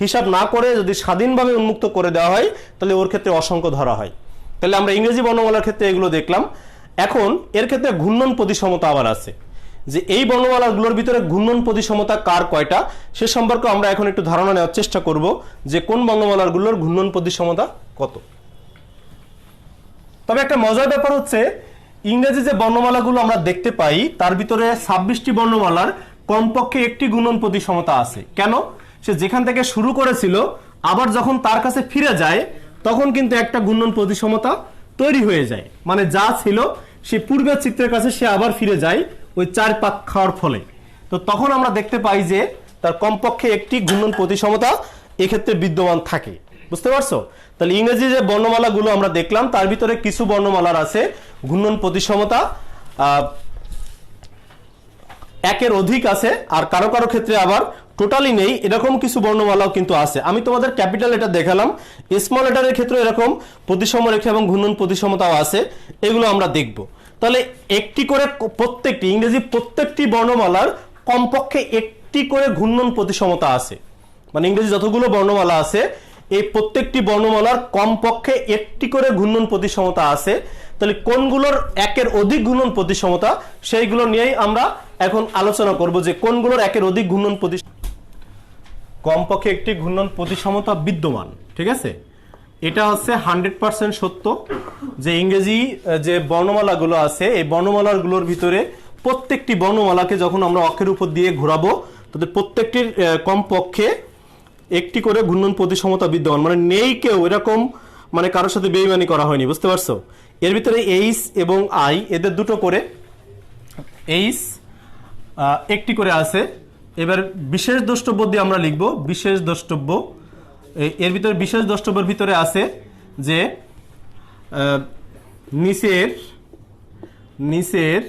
হিসাব না করে যদি স্বাধীনভাবে উন্মুক্ত করে দেওয়া হয়, তাহলে ওর ক্ষেত্রে অসংখ্য ধরা হয়। তাহলে আমরা ইংরেজি বর্ণমালার ক্ষেত্রে এগুলো দেখলাম। এখন এর ক্ষেত্রে ঘূর্ণন প্রতিসমতা আবার আছে, যে এই বর্ণমালাগুলোর ভিতরে ঘূর্ণন প্রতিসমতা কার কয়টা, সে সম্পর্কে আমরা এখন একটু ধারণা নেওয়ার চেষ্টা করব, যে কোন বর্ণমালাগুলোর ঘূর্ণন প্রতিসমতা কত। তবে একটা মজার ব্যাপার হচ্ছে, ইংরেজি যে বর্ণমালাগুলো আমরা দেখতে পাই তার ভিতরে 26টি বর্ণমালার কমপক্ষে একটি ঘূর্ণন প্রতিসমতা আছে। কেন? সে যেখান থেকে শুরু করেছিল আবার যখন তার কাছে ফিরে যায় তখন কিন্তু একটা ঘূর্ণন প্রতিসমতা তৈরি হয়ে যায়, মানে যা ছিল সে পূর্বের চিত্রের কাছে সে আবার ফিরে যায় ওই 4 পাক খাওয়ার ফলে। তো তখন আমরা দেখতে পাই যে তার কমপক্ষে একটি ঘূর্ণন প্রতিসমতা এক্ষেত্রে বিদ্যমান থাকে। বুঝতে পারছো? তাহলে ইংরেজি যে বর্ণমালাগুলো আমরা দেখলাম তার ভিতরে কিছু বর্ণমালার আছে ঘূর্ণন প্রতিসমতা 1-এর অধিক আছে, আর কারো কারো ক্ষেত্রে আবার টোটালি নেই, এরকম কিছু বর্ণমালাও কিন্তু আছে। আমি তোমাদের ক্যাপিটাল লেটার দেখালাম, স্মল লেটারের ক্ষেত্রে এরকম প্রতিসম রেখা এবং ঘূর্ণন প্রতিসমতাও আছে, এগুলো আমরা দেখব। তাহলে একটি করে প্রত্যেকটি ইংরেজি প্রত্যেকটি বর্ণমালার কমপক্ষে একটি করে ঘূর্ণন প্রতিসমতা আছে, মানে ইংরেজি যতগুলো বর্ণমালা আছে এই প্রত্যেকটি বর্ণমালার কমপক্ষে একটি করে ঘূর্ণন প্রতিসমতা আছে। তাহলে কোনগুলোর 1-এর অধিক ঘূর্ণন প্রতিসমতা সেইগুলো নিয়েই আমরা এখন আলোচনা করব, যে কোনগুলোর 1-এর অধিক ঘূর্ণন কমপক্ষে একটি ঘূর্ণন প্রতিসমতা বিদ্যমান। ঠিক আছে, এটা হচ্ছে 100% সত্য, যে ইংরেজি যে বর্ণমালাগুলো আছে এই বর্ণমালাগুলোর ভিতরে প্রত্যেকটি বর্ণমালাকে যখন আমরা অক্ষের উপর দিয়ে ঘোরাবো তাদের প্রত্যেকটির কমপক্ষে একটি করে ঘূর্ণন প্রতিসমতা বিদ্যমান, মানে নেই কেউ এরকম, মানে কারোর সাথে বেইমানি করা হয়নি। বুঝতে পারছো? এর ভিতরে এইচ এবং আই এদের দুটো করে, এইচ একটি করে আছে। এবার বিশেষ দ্রষ্টব্য দিয়ে আমরা লিখব বিশেষ দ্রষ্টব্য। এর ভিতরে বিশেষ দ্রষ্টব্যের ভিতরে আছে যে নিচের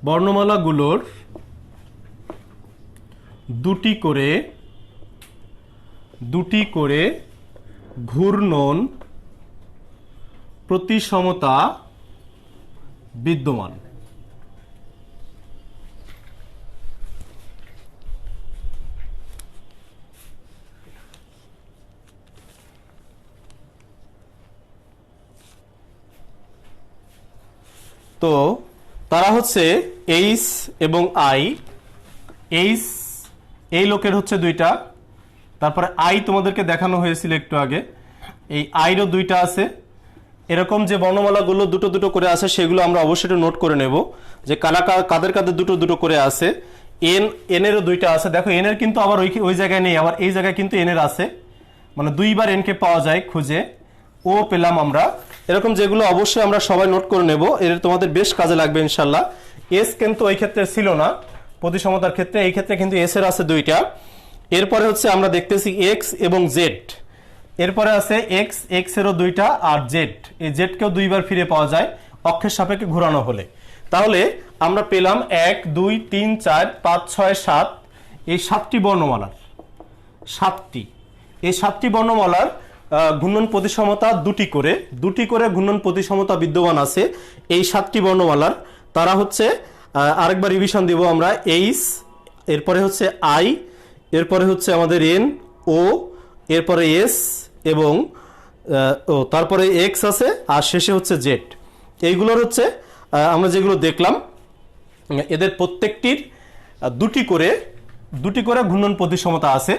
বর্ণমালাগুলোর দুটি করে ঘূর্ণন প্রতিসমতা বিদ্যমান। তো তারা হচ্ছে এইচ এবং আই। এইচ এই লোকের হচ্ছে 2টা, তারপরে আই তোমাদেরকে দেখানো হয়েছিল একটু আগে, এই আইরও 2টা আছে। এরকম যে বর্ণমালাগুলো দুটো দুটো করে আছে সেগুলো আমরা অবশ্যই নোট করে নেব, যে কাদের কাদের দুটো দুটো করে আছে। এনেরও 2টা আছে। দেখো এনের কিন্তু আবার ওই জায়গায় নেই, আবার এই জায়গায় কিন্তু এনের আছে, মানে 2বার এনকে পাওয়া যায় খুঁজে, ও পেলাম আমরা। এরকম যেগুলো অবশ্যই আমরা সবাই নোট করে নেব, এর তোমাদের বেশ কাজে লাগবে ইনশাল্লাহ। এস কিন্তু ওই ক্ষেত্রে ছিল না প্রতিসমতার ক্ষেত্রে, এই ক্ষেত্রে কিন্তু এস এর আছে 2টা। এরপরে হচ্ছে আমরা দেখতেছি এক্স এবং জেড, এরপরে আছে এক্স এরও 2টা, আর জেড, এই জেডকেও 2বার ফিরে পাওয়া যায় অক্ষের সাপেক্ষে ঘোরানো হলে। তাহলে আমরা পেলাম 1 2 3 4 5 6 7, এই 7টি বর্ণমালার, এই 7টি বর্ণমালার ঘূর্ণন প্রতিসমতা দুটি করে ঘূর্ণন প্রতিসমতা বিদ্যমান আছে এই 7টি বর্ণমালার। তারা হচ্ছে আরেকবার রিভিশন দিব আমরা এইচ, এরপরে হচ্ছে আই, এরপরে হচ্ছে আমাদের এন, ও, এরপরে এস এবং তারপরে এক্স আছে, আর শেষে হচ্ছে জেড। এইগুলোর হচ্ছে আমরা যেগুলো দেখলাম এদের প্রত্যেকটির দুটি করে ঘূর্ণন প্রতিসমতা আছে।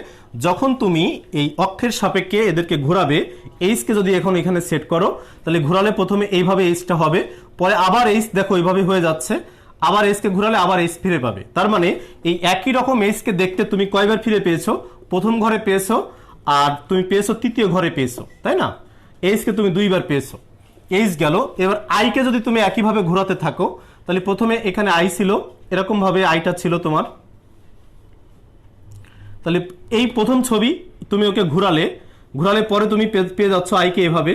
যখন তুমি এই অক্ষের সাপেক্ষে এদেরকে ঘোরাবে, এইচকে যদি এখন এখানে সেট করো তাহলে ঘোরালে প্রথমে এইভাবে এইচটা হবে, পরে আবার এইচ দেখো এইভাবে হয়ে যাচ্ছে, আবার এইচকে ঘোরালে আবার এইচ ফিরে পাবে। তার মানে এই একই রকম এইচকে দেখতে তুমি কয়বার ফিরে পেয়েছো? প্রথম ঘরে পেয়েছো, আর তুমি পেয়েছো তৃতীয় ঘরে পেয়েছো, তাই না? এইচকে তুমি দুইবার পেয়েছো, এইচ গেল। এবার আইকে যদি তুমি একইভাবে ঘোরাতে থাকো তাহলে প্রথমে এখানে আই ছিল, এরকম ভাবে আইটা ছিল তোমার, তাহলে এই প্রথম ছবি তুমি ওকে ঘোরালে পরে তুমি পেয়ে যাচ্ছ আইকে এভাবে,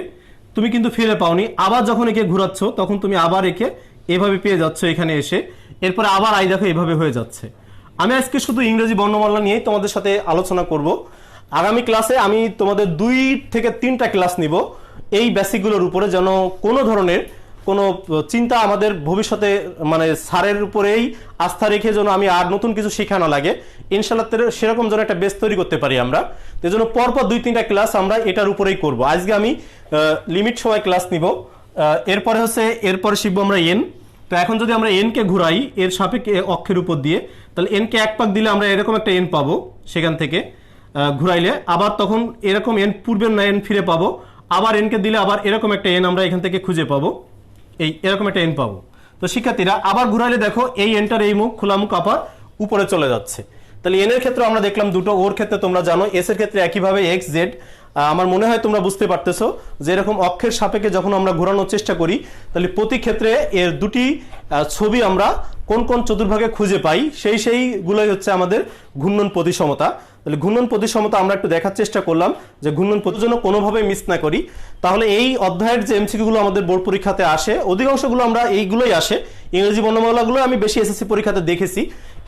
তুমি কিন্তু ফিরে পাওনি। আবার যখন একে ঘোরাচ্ছ তখন তুমি আবার একে এভাবে পেয়ে যাচ্ছ এখানে এসে, এরপরে আবার আই দেখো এভাবে হয়ে যাচ্ছে। আমি আজকে শুধু ইংরেজি বর্ণমালা নিয়েই তোমাদের সাথে আলোচনা করব। আগামী ক্লাসে আমি তোমাদের 2 থেকে 3টা ক্লাস নিব এই বেসিকগুলোর উপরে, যেন কোনো ধরনের কোনো চিন্তা আমাদের ভবিষ্যতে মানে স্যারের উপরেই আস্থা রেখে যেন আমি আর নতুন কিছু শেখানো লাগে, ইনশাআল্লাহ সেরকম যেন একটা বেস তৈরি করতে পারি আমরা। এই জন্য পরপর 2-3টা ক্লাস আমরা এটার উপরেই করব। আজকে আমি লিমিট সময় ক্লাস নিব, এরপরে শিখবো আমরা এন। তো এখন যদি আমরা এনকে ঘুরাই এর সাপেক্ষে অক্ষের উপর দিয়ে, তাহলে এনকে এক পাক দিলে আমরা এরকম একটা এন পাবো, সেখান থেকে ঘুরাইলে আবার তখন এরকম এন পূর্বের না এন ফিরে পাবো, আবার এনকে দিলে আবার এরকম একটা এন আমরা এখান থেকে খুঁজে পাবো, এরকম একটা এন পাবো। তো শিক্ষার্থীরা আবার ঘুরাইলে দেখো এই এনটার এই মুখ খোলা মুখ আবার উপরে চলে যাচ্ছে। তাহলে এন এর ক্ষেত্রে আমরা দেখলাম দুটো, ওর ক্ষেত্রে তোমরা জানো, এস এর ক্ষেত্রে একইভাবে এক্স জেড। আমার মনে হয় তোমরা বুঝতে পারতেছো যে এরকম অক্ষের সাপেক্ষে যখন আমরা ঘোরানোর চেষ্টা করি তাহলে প্রতি ক্ষেত্রে এর দুটি ছবি আমরা কোন কোন চতুর্ভাগে খুঁজে পাই, সেইগুলোই হচ্ছে আমাদের ঘূর্ণন প্রতিসমতা। তাহলে ঘূর্ণন প্রতিসমতা আমরা একটু দেখার চেষ্টা করলাম যে ঘূর্ণন প্রতি জন্য কোনোভাবে মিস না করি। তাহলে এই অধ্যায়ের যে এমসিকিউগুলো আমাদের বোর্ড পরীক্ষাতে আসে অধিকাংশগুলো আমরা এইগুলোই আসে, ইংরেজি বর্ণমালাগুলো আমি বেশি এসএসসি পরীক্ষাতে দেখেছি।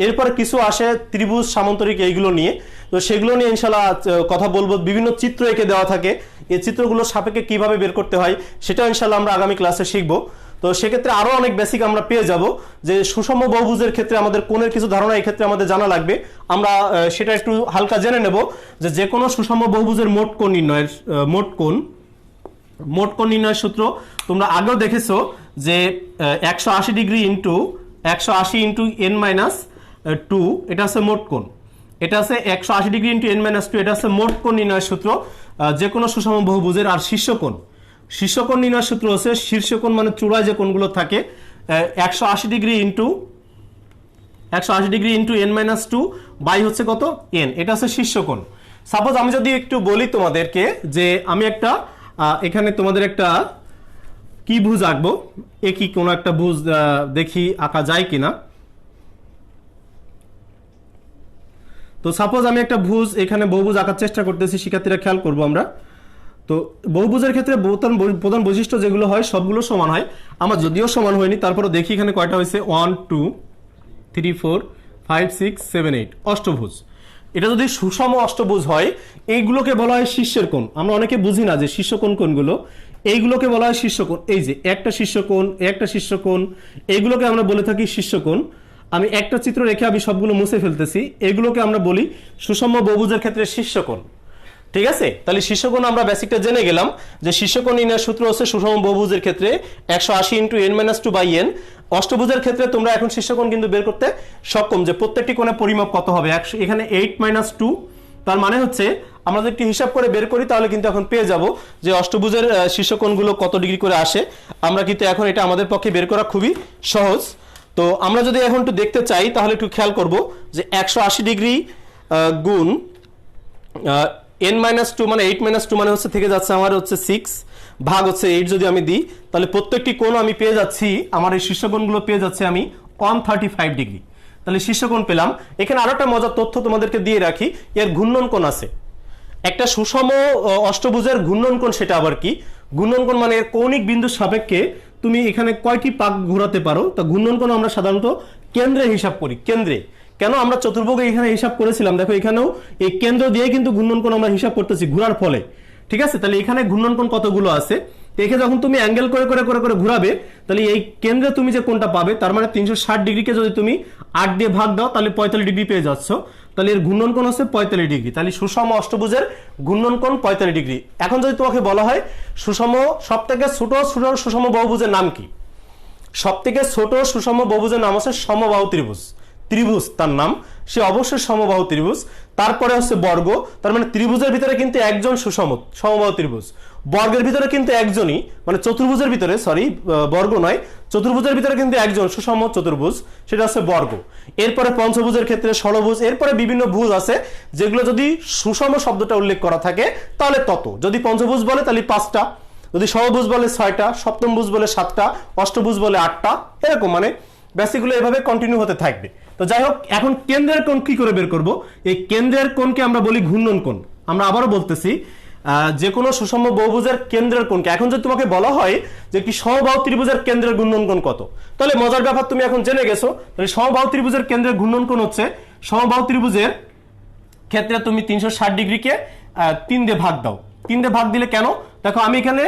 এরপরে কিছু আসে ত্রিভুজ সামান্তরিক এইগুলো নিয়ে, তো সেগুলো নিয়ে ইনশাআল্লাহ কথা বলবো। বিভিন্ন চিত্র এঁকে দেওয়া থাকে, এই চিত্রগুলোর সাপেক্ষে কিভাবে বের করতে হয় সেটা ইনশাআল্লাহ আমরা আগামী ক্লাসে শিখবো। তো সেক্ষেত্রে আরো অনেক বেসিক আমরা পেয়ে যাব, যে সুষম বহুভুজের ক্ষেত্রে আমাদের কোণের কিছু ধারণা এই ক্ষেত্রে আমাদের জানা লাগবে, আমরা সেটা একটু হালকা জেনে নেব। যে কোনো সুষম বহুভুজের মোট কোণ নির্ণয়ের সূত্র তোমরা আগেও দেখেছো যে 180 degree into 180 into n minus 2, এটা আছে মোট কোণ। এটা আছে 180 ডিগ্রি ইন্টু n মাইনাস 2, এটা আছে মোট কোণ নির্ণয়ের সূত্র যে কোনো সুষম বহুভুজের। আর শীর্ষকোণ নির্ণয়ের সূত্র হচ্ছে, শীর্ষকোণ মানে চূড়ায় যে কোণগুলো থাকে, 180 degree into n minus 2 by হচ্ছে কত n, এটা হচ্ছে শীর্ষকোণ। সাপোজ আমি যদি একটু বলি তোমাদেরকে যে আমি একটা এখানে তোমাদের একটা কি ভুজ আঁকবো, একই কোনো একটা ভুজ দেখি আঁকা যায় কিনা। তো সাপোজ আমি একটা ভুজ এখানে বহুভুজ আঁকার চেষ্টা করতেছি, শিক্ষার্থীরা খেয়াল করবো আমরা। তো বহুভুজের ক্ষেত্রে প্রধান বৈশিষ্ট্য যেগুলো হয় সবগুলো সমান হয়, আমার যদিও সমান হয়নি তারপরে দেখি এখানে কয়টা হয়েছে, 1 2 3 4 5 6 7 8, অষ্টভুজ। এটা যদি সুষম অষ্টভুজ হয় এইগুলোকে বলা হয় শীর্ষের কোণ। আমরা অনেকে বুঝি না যে শীর্ষকোণ কোণগুলো, এইগুলোকে বলা হয় শীর্ষকোণ। এই যে একটা শীর্ষকোণ, এইগুলোকে আমরা বলে থাকি শীর্ষকোণ। আমি একটা চিত্র রেখে আমি সবগুলো মুছে ফেলতেছি, এগুলোকে আমরা বলি সুষম বহুভুজের ক্ষেত্রে শীর্ষকোণ। ঠিক আছে, তাহলে শীর্ষকোণ আমরা বেসিকটা জেনে গেলাম যে শীর্ষকোণ নির্ণয়ের সূত্র হচ্ছে সুষম বহুভুজের ক্ষেত্রে 180 into n minus 2 by n। অষ্টভুজের ক্ষেত্রে তোমরা এখন শীর্ষকোণ কিন্তু বের করতে সক্ষম যে প্রত্যেকটি কোণে পরিমাপ কত হবে। এখানে 8 মাইনাস 2, তার মানে হচ্ছে আমরা যদি একটু হিসাব করে বের করি তাহলে কিন্তু এখন পেয়ে যাব যে অষ্টভুজের শীর্ষকোণগুলো কত ডিগ্রি করে আসে। আমরা কিন্তু এখন এটা আমাদের পক্ষে বের করা খুবই সহজ। তো আমরা যদি এখন একটু দেখতে চাই তাহলে একটু খেয়াল করব যে 180 ডিগ্রি গুণ n মাইনাস 2 মানে 8 মাইনাস 2 মানে হচ্ছে থেকে যাচ্ছে আমার হচ্ছে 6 ভাগ হচ্ছে 8, যদি আমি দিই তাহলে প্রত্যেকটি কোণ আমি পেয়ে যাচ্ছি, আমার এই শীর্ষকোণগুলো পেয়ে যাচ্ছে আমি 135 ডিগ্রি। তাহলে শীর্ষকোণ পেলাম। এখানে আরো একটা মজার তথ্য তোমাদেরকে দিয়ে রাখি, এর ঘূর্ণন কোণ আছে একটা সুষম অষ্টভুজের ঘূর্ণন কোণ। সেটা আবার কি? ঘূর্ণন কোণ মানে এর কৌণিক বিন্দুর সাপেক্ষে তুমি এখানে কয়টি পাক ঘোরাতে পারো। তা ঘূর্ণন কোণ আমরা সাধারণত কেন্দ্রে হিসাব করি। কেন্দ্রে কেন? আমরা চতুর্ভুজে এখানে হিসাব করেছিলাম, দেখো এখানেও এই কেন্দ্র দিয়ে কিন্তু ঘূর্ণন কোণ আমরা হিসাব করতেছি ঘোরার ফলে। ঠিক আছে, তাহলে এখানে ঘূর্ণন কোণ কতগুলো আছে, একে যখন তুমি অ্যাঙ্গেল করে করে করে করে ঘুরাবে, তাহলে এই কেন্দ্রে তুমি যে কোণটা পাবে, তার মানে 360 ডিগ্রিকে যদি তুমি 8 দিয়ে ভাগ দাও তাহলে 45 ডিগ্রি পেয়ে যাচ্ছ। তাহলে এর ঘূর্ণন কোণ হচ্ছে 45 ডিগ্রি। তাহলে সুষম অষ্টভুজের ঘূর্ণন কোণ 45 ডিগ্রি। এখন যদি তোমাকে বলা হয় সুষম সবথেকে ছোট সুষম বহুভুজের নাম কি, সবথেকে ছোট সুষম বহুভুজের নাম হচ্ছে সমবাহু ত্রিভুজ। ত্রিভুজ তার নাম, সে অবশ্যই সমবাহু ত্রিভুজ। তারপরে হচ্ছে বর্গ, তার মানে ত্রিভুজের ভিতরে কিন্তু একজন সুষম সমবাহু ত্রিভুজ, বর্গের ভিতরে কিন্তু একজনই, মানে চতুর্ভুজের ভিতরে, সরি বর্গ নয়, চতুর্ভুজের ভিতরে কিন্তু একজন সুষম চতুর্ভুজ, সেটা হচ্ছে বর্গ। এরপরে পঞ্চভুজের ক্ষেত্রে ষড়ভুজ, এরপরে বিভিন্ন ভুজ আছে যেগুলো যদি সুষম শব্দটা উল্লেখ করা থাকে তাহলে তত, যদি পঞ্চভুজ বলে তাহলে 5টা, যদি সমভুজ বলে 6টা, সপ্তম ভুজ বলে 7টা, অষ্টভুজ বলে 8টা, এরকম মানে বেসিকগুলো এভাবে কন্টিনিউ হতে থাকবে। তো যাই হোক, এখন কেন্দ্রের কোণ কি করে বের করব? এই কেন্দ্রের কোণকে আমরা বলি ঘূর্ণন কোণ। আমরা আবারও বলতেছি, যে কোনো সুষম বহুভুজের কেন্দ্রের কোণকে, এখন যদি তোমাকে বলা হয় যে কি সমবাহু ত্রিভুজের কেন্দ্রের ঘূর্ণন কোণ কত, তাহলে মজার ব্যাপার তুমি এখন জেনে গেছো। তাহলে সমবাহু ত্রিভুজের কেন্দ্রের ঘূর্ণন কোণ হচ্ছে, সমবাহু ত্রিভুজের ক্ষেত্রে তুমি 360 ডিগ্রিকে 3 দিয়ে ভাগ দাও। 3 দিয়ে ভাগ দিলে কেন? দেখো আমি এখানে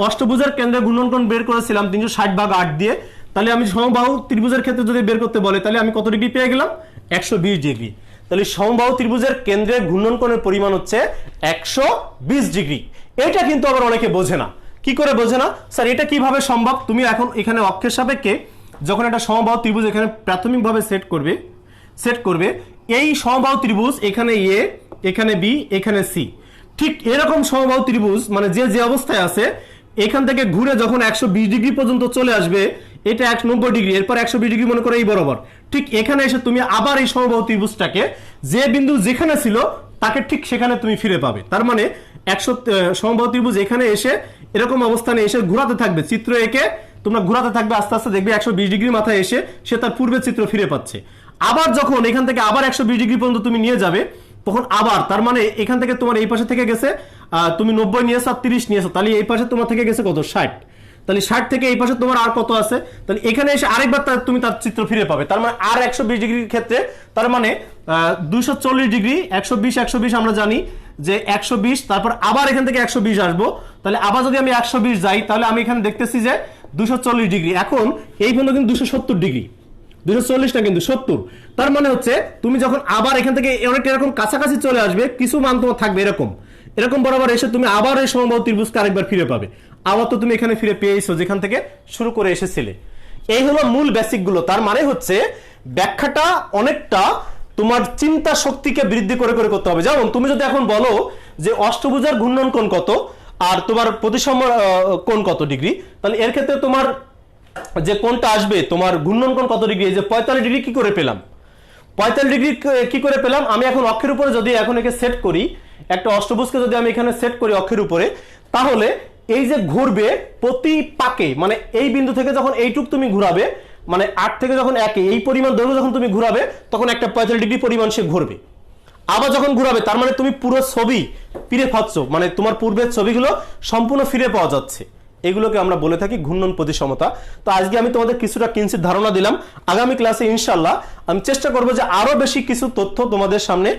অষ্টভুজের কেন্দ্রের ঘূর্ণন কোণ বের করেছিলাম 360 ভাগ 8 দিয়ে। তাহলে আমি সমবাহু ত্রিভুজের ক্ষেত্রে যদি বের করতে বলে তাহলে আমি কত ডিগ্রি পেয়ে গেলাম? 120 ডিগ্রি। তাহলে সমবাহু ত্রিভুজের কেন্দ্রের ঘূর্ণন কোণের পরিমাণ হচ্ছে 120 ডিগ্রি। এটা কিন্তু আবার অনেকে বোঝে না। কি করে বোঝে না? স্যার এটা কিভাবে সম্ভব? তুমি এখন এখানে অক্ষের সাপেক্ষে যখন একটা সমবাহু ত্রিভুজ এখানে প্রাথমিকভাবে সেট করবে, এই সমবাহু ত্রিভুজ এখানে এ, এখানে বি, এখানে সি, ঠিক এরকম সমবাহু ত্রিভুজ মানে যে অবস্থায় আছে এখান থেকে ঘুরে যখন 120 ডিগ্রি পর্যন্ত চলে আসবে, এটা 190 ডিগ্রি, এরপর 120 ডিগ্রি মনে করে এই বরাবর, ঠিক এখানে এসে তুমি আবার এই সমবাহু ত্রিভুজটাকে যে বিন্দু যেখানে ছিল তাকে ঠিক সেখানে তুমি ফিরে পাবে। তার মানে সমবাহু ত্রিভুজ এখানে এসে এরকম অবস্থানে এসে ঘোরাতে থাকবে, চিত্র এঁকে তোমরা ঘোরাতে থাকবে, আস্তে আস্তে দেখবে 120 ডিগ্রি মাথায় এসে সে তার পূর্বের চিত্র ফিরে পাচ্ছে। আবার যখন এখান থেকে আবার 120 ডিগ্রি পর্যন্ত তুমি নিয়ে যাবে, তখন আবার, তার মানে এখান থেকে তোমার এই পাশে থেকে গেছে তুমি 90 নিয়েছো আর 30 নিয়েছো, তাহলে এই পাশে তোমার থেকে গেছে কত? 60। তাহলে 60 থেকে এই পাশে তোমার আর কত আছে? তাহলে এখানে এসে আরেকবার তুমি তার চিত্র ফিরে পাবে। তার মানে আর 120 ডিগ্রির ক্ষেত্রে, তার মানে 240 ডিগ্রি, 120 আমরা জানি যে 120, তারপর আবার এখান থেকে 120 আসবো। তাহলে আবার যদি আমি 120 যাই, তাহলে আমি এখানে দেখতেছি যে 240 ডিগ্রি। এখন এই পর্যন্ত কিন্তু 270 ডিগ্রি, 240 না কিন্তু 70। তার মানে হচ্ছে তুমি যখন আবার এখান থেকে অনেকটা এরকম কাছাকাছি চলে আসবে, কিছু মান তোমার থাকবে এরকম বরাবর এসে তুমি আবার এই সমবাহু ত্রিভুজকে আরেকবার ফিরে পাবে। আবার তো তুমি এখানে ফিরে পেয়েছো যেখান থেকে শুরু করে এসেছিলে। এই হলো মূল বেসিক গুলো। তার মানে হচ্ছে ব্যাখ্যাটা অনেকটা তোমার চিন্তা শক্তিকে বৃদ্ধি করে করে করতে হবে। যেমন তুমি যদি এখন বলো যে অষ্টভুজের ঘূর্ণন কোণ কত আর তোমার প্রতিসম কোণ কত ডিগ্রি, তাহলে এর ক্ষেত্রে তোমার যে কোণটা আসবে, তোমার ঘূর্ণন কোণ কত ডিগ্রি, এই যে 45 ডিগ্রি কি করে পেলাম? 45 ডিগ্রি কি করে পেলাম? আমি এখন অক্ষের উপরে যদি এখন একে সেট করি, একটা অষ্টভুজকে যদি আমি এখানে সেট করি অক্ষের উপরে, তাহলে এই যে ঘুরবে প্রতি পাকে, মানে এই বিন্দু থেকে যখন এইটুক তুমি ঘুরাবে, মানে 8 থেকে যখন 1 এই পরিমাণ দৈর্ঘ্য যখন তুমি ঘুরাবে, তখন একটা 45 ডিগ্রি পরিমাণ সে ঘুরবে। আবার যখন ঘুরাবে, তার মানে তুমি পুরো ছবি ফিরে পাচ্ছ, মানে তোমার পূর্বের ছবিগুলো সম্পূর্ণ ফিরে পাওয়া যাচ্ছে। এগুলোকে আমরা বলে থাকি ঘূর্ণন প্রতিসমতা। তো আজকে আমি তোমাদের কিছুটা কিঞ্চিত ধারণা দিলাম। আগামী ক্লাসে ইনশাআল্লাহ আমি চেষ্টা করবো যে আরো বেশি কিছু তথ্য তোমাদের সামনে